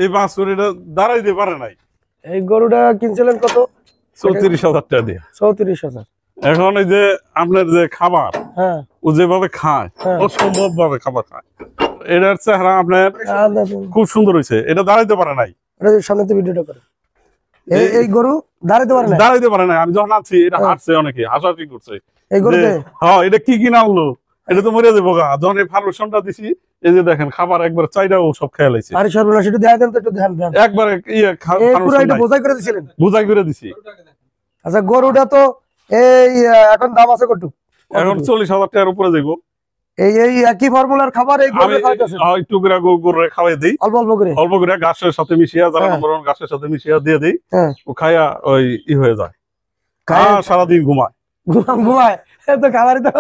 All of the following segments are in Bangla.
এই বাছুর এটা দাঁড়াইতে পারে নাই। এই গরুটা কিনছিলেন কত? 34,000 টাকা দিয়ে। 34,000। এখন এই যে আপনার যে খাবার, হ্যাঁ, ও যেভাবে খায় অসম্ভব ভাবে খাবার খায়। এটার চেহারা আপনার খুব সুন্দর হয়েছে, এটা দাঁড়াইতে পারে নাই। সামনে তো ভিডিওটা করে। এই গরু দাঁড়াইতে পারে না, দাঁড়াইতে পারে নাই। আমি যখন আছি এটা হাঁটছে, অনেকে হাসাহাসি করছে। এই গরুতে হ্যাঁ, এটা কি কিনা আনলো, এটা তো মরে যাবো গা। যখন এই ফার্মেশনটা দিছি, এই যে দেখেন খাবার একবার চাইটাও সব খেয়ে লাইছে। আরে সর্বনাশ, একটু দেখা দেন তো, একটু ধ্যান দেন। একবারে পুরো এটা বোঝাই করে দিছিলেন? বোঝাই করে দিছি। আচ্ছা, গরুটা তো এই এখন দাম আছে কত? এখন 40,000 টাকার উপরে যাইবো। এই একই ফর্মুলার খাবার এই গরু খাওয়াইতেছেন? একটু করে গরু খাওয়াই দেই, অল্প অল্প করে, অল্প করে ঘাসের সাথে মিশিয়ে, যারা নম্বর ঘাসের সাথে মিশিয়ে দিয়ে দেই। ও খায়া ওই হয়ে যায়, সারাদিন ঘুমায়। ঘুমায় তো খাবারই তো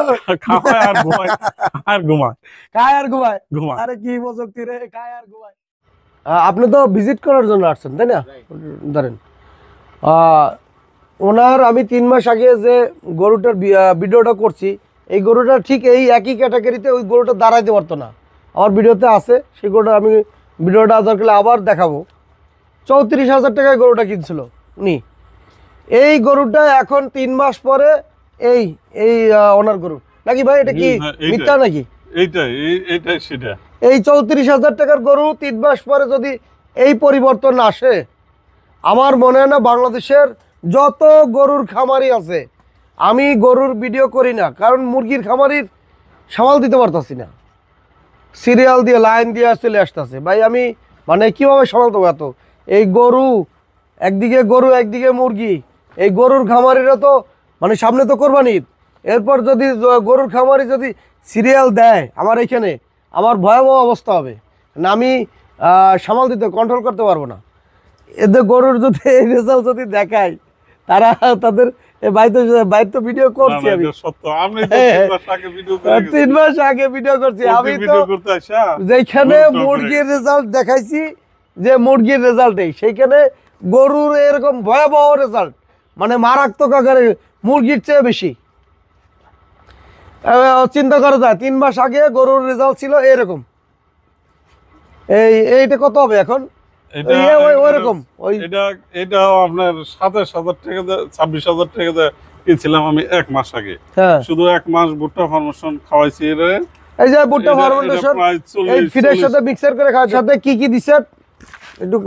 খায় আর ঘুমায়, আর ঘুমায়, খায় আর ঘুমায়, ঘুমায়। আরে কি প্রযুক্তি রে, খায় আর ঘুমায়। আপনি তো ভিজিট করার জন্য আসছেন, তাই না? ধরেন ওনার আমি 3 মাস আগে যে গরুটার ভিডিওটা করছি, এই গরুটা ঠিক এই একই ক্যাটাগরিতে ওই গরুটা দাঁড়াইতে পারতো না। আমার ভিডিওতে আছে, সেই গরুটা আমি ভিডিওটা দরকার আবার দেখাবো। 34,000 টাকায় গরুটা কিনছিল উনি। এই গরুটা এখন 3 মাস পরে এই এই ওনার গরু নাকি ভাই? এটা কি মিথ্যা নাকি? এইটাই সেটা। এই 34,000 টাকার গরু 3 মাস পরে যদি এই পরিবর্তন আসে, আমার মনে হয় না বাংলাদেশের যত গরুর খামারি আছে, আমি গরুর ভিডিও করি না, কারণ মুরগির খামারির সামাল দিতে পারতাছি না। সিরিয়াল দিয়ে লাইন দিয়ে চলে আসতেছে ভাই, আমি মানে কীভাবে সামাল দেবো এত? এই গরু একদিকে, গরু একদিকে মুরগি, এই গরুর খামারিরা তো মানে সামনে তো কোরবানি ঈদ, এরপর যদি গরুর খামারি যদি সিরিয়াল দেয় আমার এইখানে, আমার ভয়াবহ অবস্থা হবে না। আমি সামাল দিতে, কন্ট্রোল করতে পারবো না। এদের গরুর যদি এই রেজাল্ট যদি দেখায়, তারা তাদের বাইরে তো ভিডিও করছি আমি, 3 মাস আগে ভিডিও করছি আমি তো, যেখানে মুরগির রেজাল্ট দেখাইছি, যে মুরগির রেজাল্ট এই, সেইখানে গরুর এরকম ভয়াবহ রেজাল্ট, মানে মারাত্মক আকারে, মুরগির চেয়ে বেশি। চিন্তা করা যায় 3 মাস আগে গরুর রেজাল্ট ছিল এরকম। এইটা কত হবে এখন? ওইরকম এটাও আপনার 27,000 টাকা, 26,000 টাকা কিনছিলাম আমি 1 মাস আগে। শুধু 1 মাস ভুট্টা ফরমেশন খাওয়াইছি। এই যে ভুট্টা ফরমেশন এই ফিডের সাথে মিক্সার করে খাওয়ার সাথে কি কি দিছেন একটু